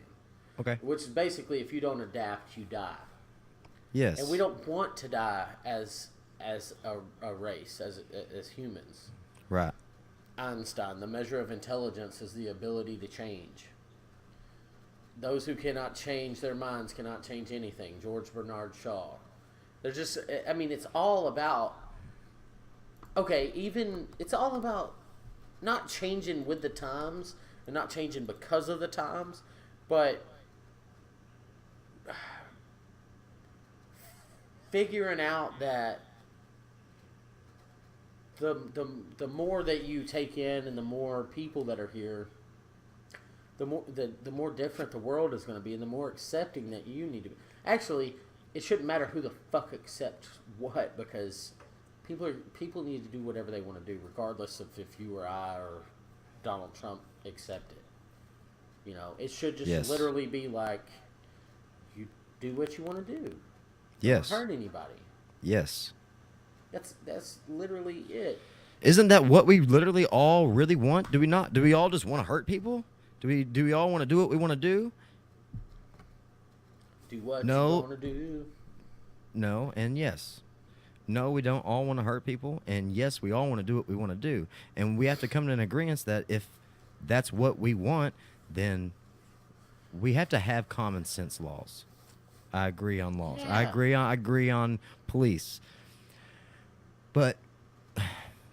Okay. Which is basically, if you don't adapt, you die. Yes. And we don't want to die as a race, as humans. Right. Einstein, the measure of intelligence is the ability to change. Those who cannot change their minds cannot change anything. George Bernard Shaw. They're just, I mean, it's all about, it's all about not changing with the times and not changing because of the times, but figuring out that the more that you take in and the more people that are here, the more different the world is going to be, and the more accepting that you need to be. Actually, it shouldn't matter who the fuck accepts what, because people need to do whatever they want to do, regardless of if you or I or Donald Trump accept it. You know, it should just literally be like, you do what you want to do. Yes. Don't hurt anybody. Yes. That's literally it. Isn't that what we literally all really want? Do we not? Do we all just want to hurt people? Do we all want to do what we want to do? Do what you want to do. No, and yes. No, we don't all want to hurt people, and yes, we all want to do what we want to do. And we have to come to an agreement that if that's what we want, then we have to have common sense laws. I agree on laws. Yeah. I agree on police. But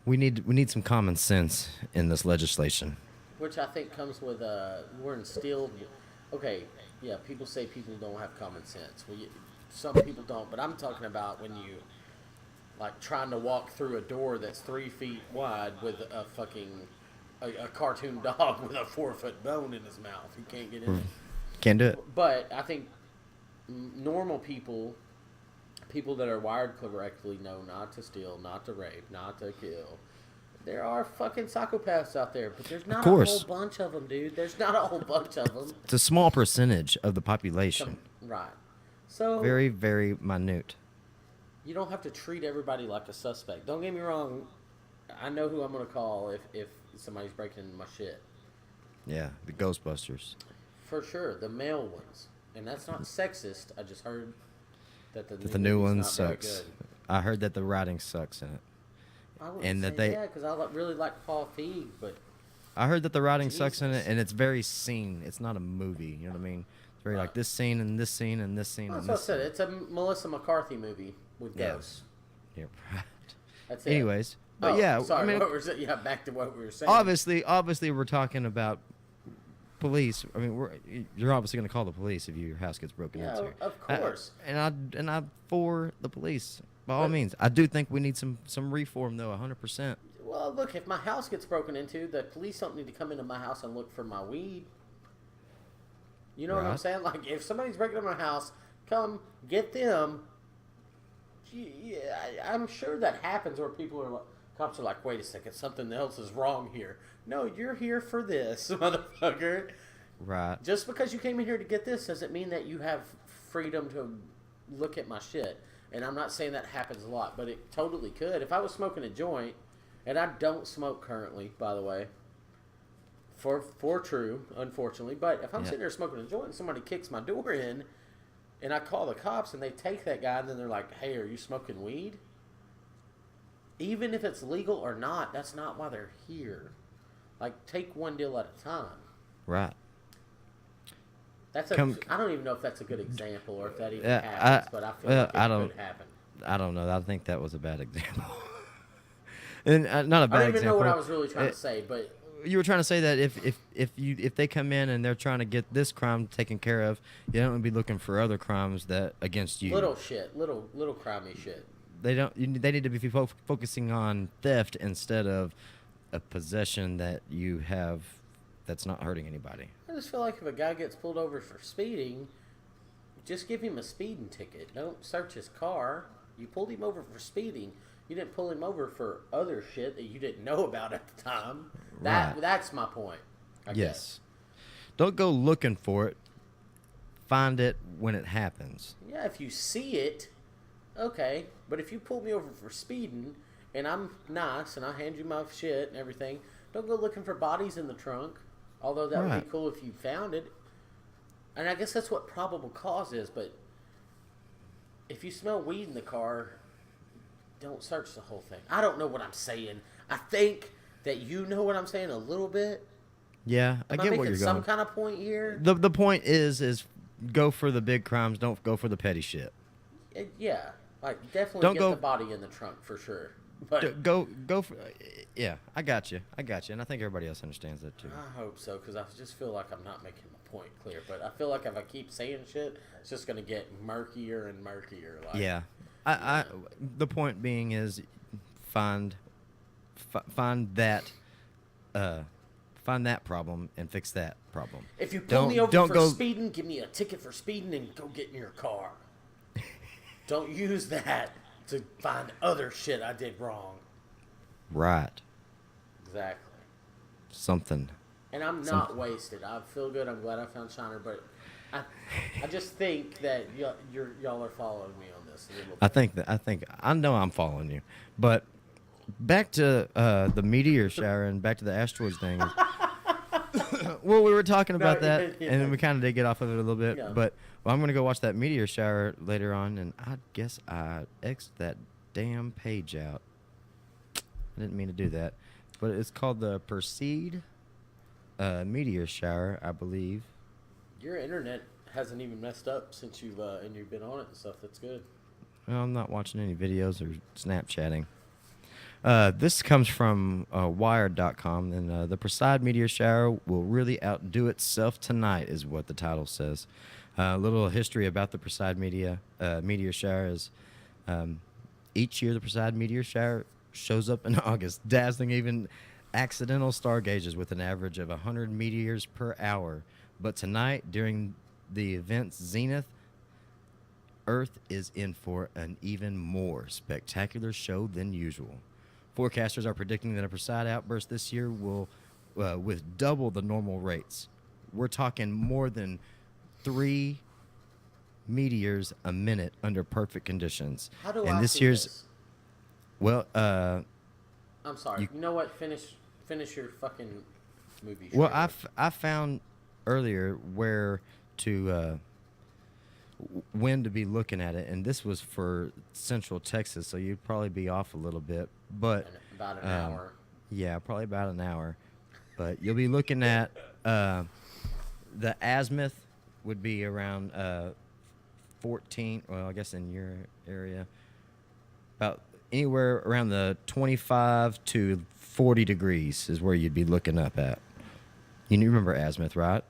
we need some common sense in this legislation. Which I think comes with we're instilled. Okay, yeah, people say people don't have common sense. Well, some people don't, but I'm talking about when you like trying to walk through a door that's 3 feet wide with a fucking a cartoon dog with a 4-foot bone in his mouth who can't get in. Can't do it. But I think normal people that are wired correctly know not to steal, not to rape, not to kill. There are fucking psychopaths out there, but there's not a whole bunch of them, dude. There's not a whole bunch of them. It's a small percentage of the population. Right. So very, very minute. You don't have to treat everybody like a suspect. Don't get me wrong. I know who I'm going to call if somebody's breaking into my shit. Yeah, the Ghostbusters. For sure, the male ones. And that's not sexist. I just heard that the new one sucks. I heard that the writing sucks in it. I wouldn't say because I really like Paul Feig, but I heard that the writing sucks in it, and it's very scene. It's not a movie. You know what I mean? It's very like this scene and this scene and this scene. That's what I said. It's a Melissa McCarthy movie with ghosts. Yeah, right. That's it. Anyways, but yeah, sorry. I mean, Back to what we were saying. Obviously, we're talking about police. I mean, you're obviously going to call the police if your house gets broken into. Yeah, of course. And I'm for the police by all means. I do think we need some reform though, 100%. Well, look, if my house gets broken into, the police don't need to come into my house and look for my weed. You know what I'm saying? Like, if somebody's breaking into my house, come get them. Yeah, I'm sure that happens where cops are like, wait a second, something else is wrong here. No, you're here for this, motherfucker. Right. Just because you came in here to get this doesn't mean that you have freedom to look at my shit. And I'm not saying that happens a lot, but it totally could. If I was smoking a joint, and I don't smoke currently, by the way, for true, unfortunately, but if I'm sitting there smoking a joint and somebody kicks my door in, and I call the cops and they take that guy and then they're like, hey, are you smoking weed? Even if it's legal or not, that's not why they're here. Like, take one deal at a time. Right. I don't even know if that's a good example or if that even happens, but I feel like it could happen. I don't know. I think that was a bad example. And not a bad example. I don't even know what I was really trying to say, but you were trying to say that if they come in and they're trying to get this crime taken care of, you don't be looking for other crimes that against you. Little shit, little crimey shit. They don't. They need to be focusing on theft instead of a possession that you have that's not hurting anybody. I just feel like if a guy gets pulled over for speeding, just give him a speeding ticket. Don't search his car. You pulled him over for speeding. You didn't pull him over for other shit that you didn't know about at the time. That's my point. I guess. Don't go looking for it. Find it when it happens. Yeah, if you see it, okay. But if you pull me over for speeding and I'm nice and I hand you my shit and everything, don't go looking for bodies in the trunk. Although that would be cool if you found it. And I guess that's what probable cause is, but if you smell weed in the car, don't search the whole thing. I don't know what I'm saying. I think that you know what I'm saying a little bit. Yeah, I get where you're going. Some kind of point here. The point is go for the big crimes. Don't go for the petty shit. Yeah, like definitely get the body in the trunk for sure. But go for. Yeah, I got you, and I think everybody else understands that too. I hope so, because I just feel like I'm not making my point clear. But I feel like if I keep saying shit, it's just gonna get murkier and murkier. Like, yeah, I the point being is find that problem and fix that problem. If you pull me over for speeding, give me a ticket for speeding and go get in your car. Don't use that to find other shit I did wrong. Right. Exactly. Something. And I'm not wasted. I feel good. I'm glad I found Shiner, but I just think that y'all are following me on this a little bit. I know I'm following you, but back to the meteor shower and back to the asteroids thing. Well, we were talking about that, and we kind of did get off of it a little bit. Yeah. But I'm going to go watch that meteor shower later on, and I guess I X'd that damn page out. I didn't mean to do that, but it's called the Perseid meteor shower, I believe. Your internet hasn't even messed up since you've been on it and stuff. That's good. Well, I'm not watching any videos or Snapchatting. This comes from Wired.com, and the Perseid meteor shower will really outdo itself tonight, is what the title says. A little history about the Perseid meteor shower is each year the Perseid meteor shower shows up in August, dazzling even accidental stargazers with an average of 100 meteors per hour. But tonight, during the event's zenith, Earth is in for an even more spectacular show than usual. Forecasters are predicting that a Perseid outburst this year will, with double the normal rates. We're talking more than 3 meteors a minute under perfect conditions. How do I see this? Well, I'm sorry. You know what? Finish your fucking movie. Well, I found earlier when to be looking at it, and this was for Central Texas, so you'd probably be off a little bit, but about an hour. Yeah, probably about an hour. But you'll be looking at the azimuth would be around 14. Well, I guess in your area, about anywhere around the 25 to 40 degrees is where you'd be looking up at. You remember azimuth, right?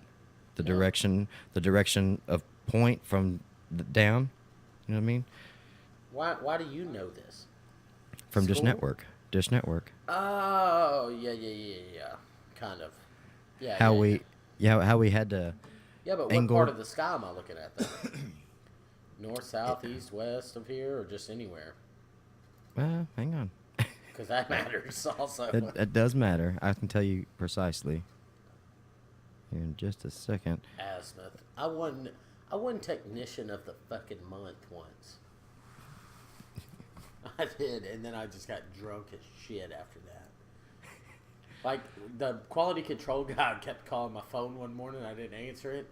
The direction of point from down. You know what I mean? Why do you know this? From Dish Network. Oh, yeah. Kind of. Yeah. How we had to. Yeah, but what part of the sky am I looking at though? North, south, east, west of here, or just anywhere? Hang on. Because that matters also. It does matter. I can tell you precisely. Here in just a second. Azimuth. I won technician of the fucking month once. I did, and then I just got drunk as shit after that. Like, the quality control guy kept calling my phone one morning. I didn't answer it.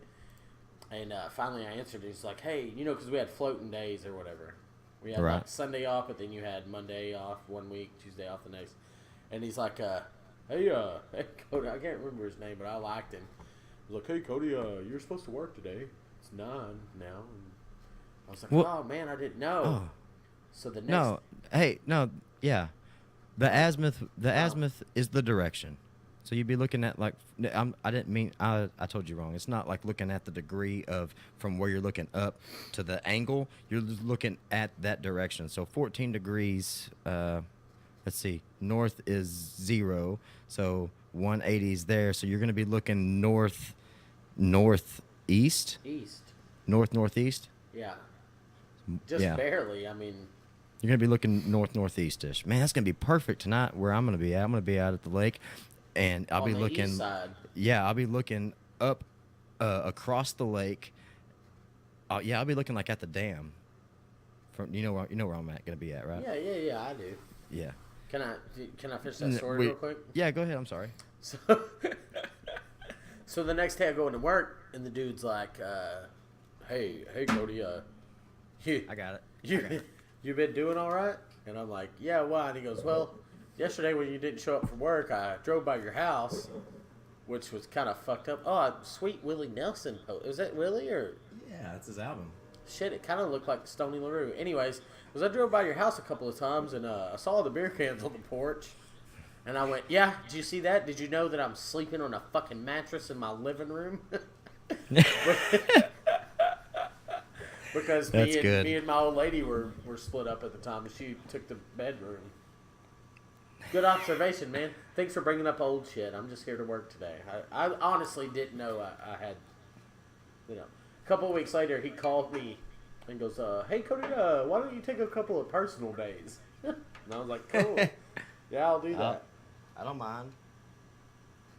And finally I answered it. He's like, hey, because we had floating days or whatever. We had like Sunday off, but then you had Monday off one week, Tuesday off the next. And he's like, hey, Cody, I can't remember his name, but I liked him. He's like, hey, Cody, you're supposed to work today. It's 9 now. And I was like, oh, man, I didn't know. Oh. So the next... The azimuth is the direction. So you'd be looking at like I didn't mean I told you wrong. It's not like looking at the degree of from where you're looking up to the angle. You're just looking at that direction. So 14 degrees. Let's see. North is 0. So 180 is there. So you're going to be looking northeast. East. Northeast. Yeah. Just Yeah. barely. I mean. You're going to be looking northeast-ish. Man, that's going to be perfect tonight where I'm going to be at. I'm going to be out at the lake. And I'll be looking. East side. Yeah, I'll be looking up across the lake. Yeah, I'll be looking like at the dam. From you know where I'm gonna be at, right? Yeah. I do. Yeah. Can I finish that story real quick? Yeah, go ahead. I'm sorry. So the next day I go into work and the dude's like, "Hey Cody, I got it. You been doing all right?" And I'm like, "Yeah, why?" And he goes, "Well, yesterday when you didn't show up for work, I drove by your house, which was kind of fucked up." Oh, sweet Willie Nelson. Was that Willie or? Yeah, that's his album. Shit, it kind of looked like Stoney LaRue. Anyways, I drove by your house a couple of times and I saw the beer cans on the porch. And I went, "Yeah, did you see that? Did you know that I'm sleeping on a fucking mattress in my living room?" Because me and my old lady were split up at the time and she took the bedroom. Good observation, man. Thanks for bringing up old shit. I'm just here to work today. I honestly didn't know I had, A couple of weeks later, he called me and goes, "Hey, Cody, why don't you take a couple of personal days?" And I was like, "Cool. Yeah, I'll do that." I don't mind.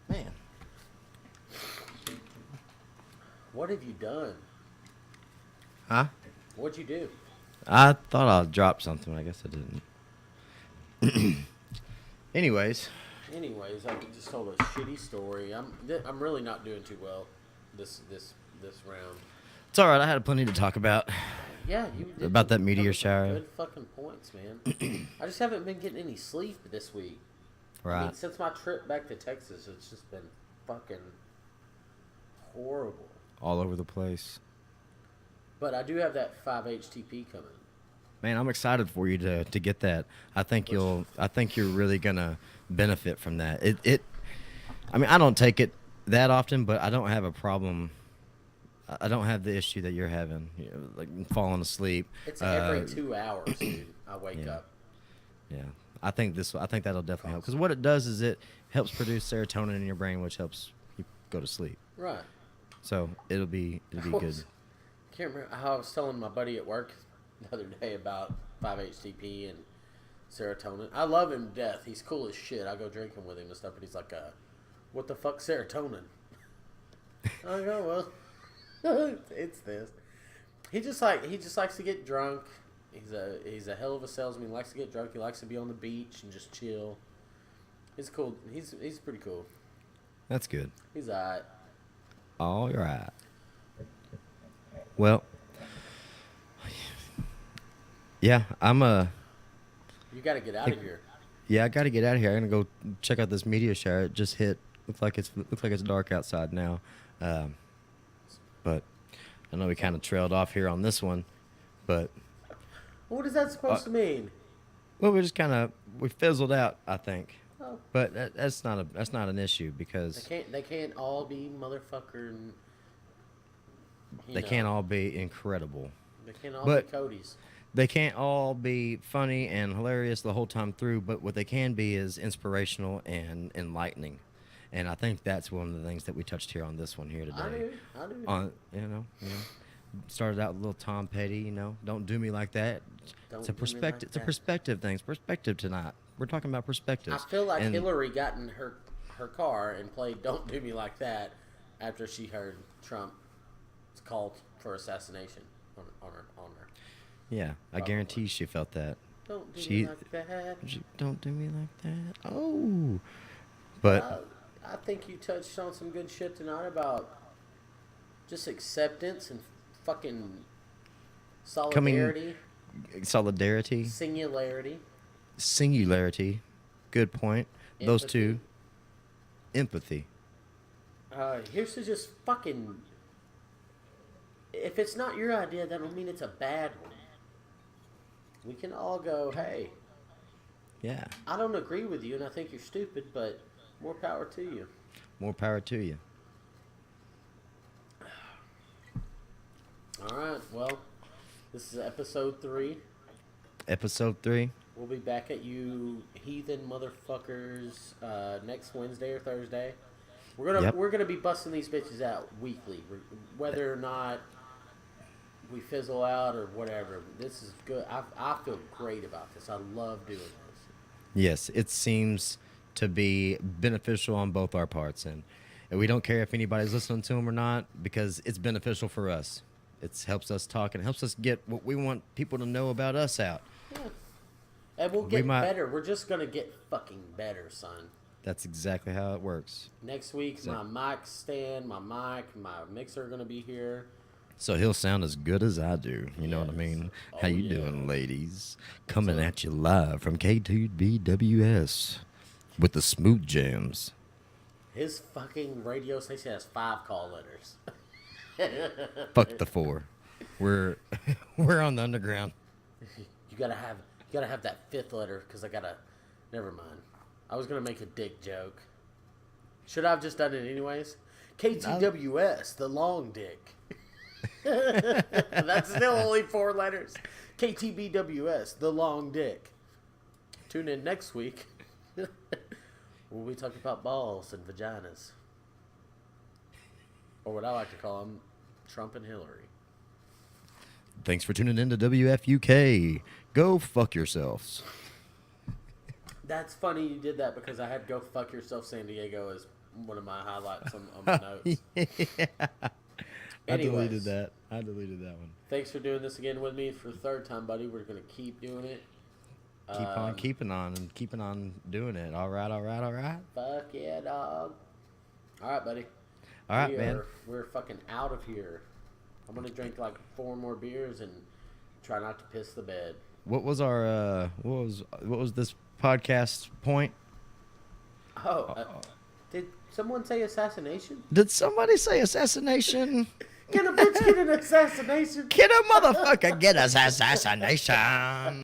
Man. What have you done? Huh? What'd you do? I thought I'd drop something. I guess I didn't. Anyways, I just told a shitty story. I'm really not doing too well this round. it's all right. I had plenty to talk about. Yeah, you did About that some meteor shower. Good fucking points, man. I just haven't been getting any sleep this week. Right. I mean, since my trip back to Texas, it's just been fucking horrible. All over the place. But I do have that 5-HTP coming. Man, I'm excited for you to get that. I think you're really gonna benefit from that. I mean, I don't take it that often, but I don't have a problem. I don't have the issue that you're having, like falling asleep. It's every 2 hours, dude. I wake up. Yeah, I think that'll definitely help because what it does is it helps produce serotonin in your brain, which helps you go to sleep. Right. So it'll be good. I can't remember how I was telling my buddy at work the other day about 5-HTP and serotonin. I love him to death. He's cool as shit. I go drinking with him and stuff, but he's like, "What the fuck, serotonin?" I go, "Well, it's this." He just likes to get drunk. He's a hell of a salesman. He likes to get drunk. He likes to be on the beach and just chill. He's cool. He's pretty cool. That's good. He's alright. All right. Well, yeah, You got to get out of here. Yeah, I got to get out of here. I'm gonna go check out this meteor shower. It just hit. Looks like it's dark outside now. But I know we kind of trailed off here on this one. But What is that supposed to mean? well, we fizzled out, I think. Oh. But that's not an issue because They can't all be motherfucker. they can't all be incredible. They can't all But- be Cody's. They can't all be funny and hilarious the whole time through, but what they can be is inspirational and enlightening. And I think that's one of the things that we touched here on this one here today. I do. Started out with a little Tom Petty, don't do me like that. Don't It's a do me perspective. like It's a that. perspective thing. It's perspective tonight. We're talking about I perspectives. feel like And Hillary got in her car and played "Don't Do Me Like That" after she heard Trump's call for assassination on her. Yeah, I guarantee she felt that. Don't do me like that. Don't do me like that. Oh, but I think you touched on some good shit tonight about just acceptance and fucking solidarity. solidarity, Singularity. Good point. Those two. Empathy. Here's to just fucking. If it's not your idea, that don't mean it's a bad one. We can all go, "Hey, Yeah. I don't agree with you, and I think you're stupid, but More power to you. More power to you. All right. Well, this is episode 3. Episode 3. We'll be back at you, heathen motherfuckers, next Wednesday or Thursday. We're gonna be busting these bitches out weekly, whether or not we fizzle out or whatever. This is good. I feel great about this. I love doing this. Yes, it seems to be beneficial on both our parts, and we don't care if anybody's listening to them or not, because it's beneficial for us. It helps us talk and helps us get what we want people to know about us out. Yeah. And we'll get better. We're just going to get fucking better, son. That's exactly how it works. Next week, my mic stand, my mixer are going to be here. So he'll sound as good as I do. You know what I mean? How you doing, ladies? Coming at you live from K2BWS with the Smooth Jams. His fucking radio station has 5 call letters. Fuck the 4. We're on the underground. You gotta have that 5th letter, because I gotta. Never mind. I was gonna make a dick joke. Should I have just done it anyways? KTWS, the long dick. That's still only 4 letters. KTBWS, the long dick. Tune in next week. We'll be talking about balls and vaginas. Or what I like to call them, Trump and Hillary. Thanks for tuning in to WFUK. Go fuck yourselves. That's funny you did that, because I had Go Fuck Yourself San Diego as one of my highlights on my notes. Yeah. I deleted that one. Thanks for doing this again with me for the 3rd time, buddy. We're going to keep doing it. Keep on keeping on doing it. All right. Fuck yeah, dog. All right, buddy. All right, man. We're fucking out of here. I'm going to drink like 4 more beers and try not to piss the bed. What was our what was this podcast point? Did someone say assassination? Did somebody say assassination? Can a bitch get an assassination? Can a motherfucker get an assassination?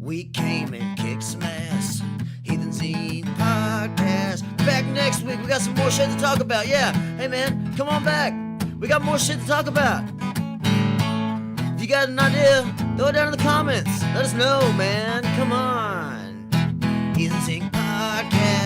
We came and kicked some ass. Heathens podcast. Back next week. We got some more shit to talk about. Yeah. Hey, man, come on back. We got more shit to talk about. If you got an idea, throw it down in the comments. Let us know, man. Come on. Heathens podcast.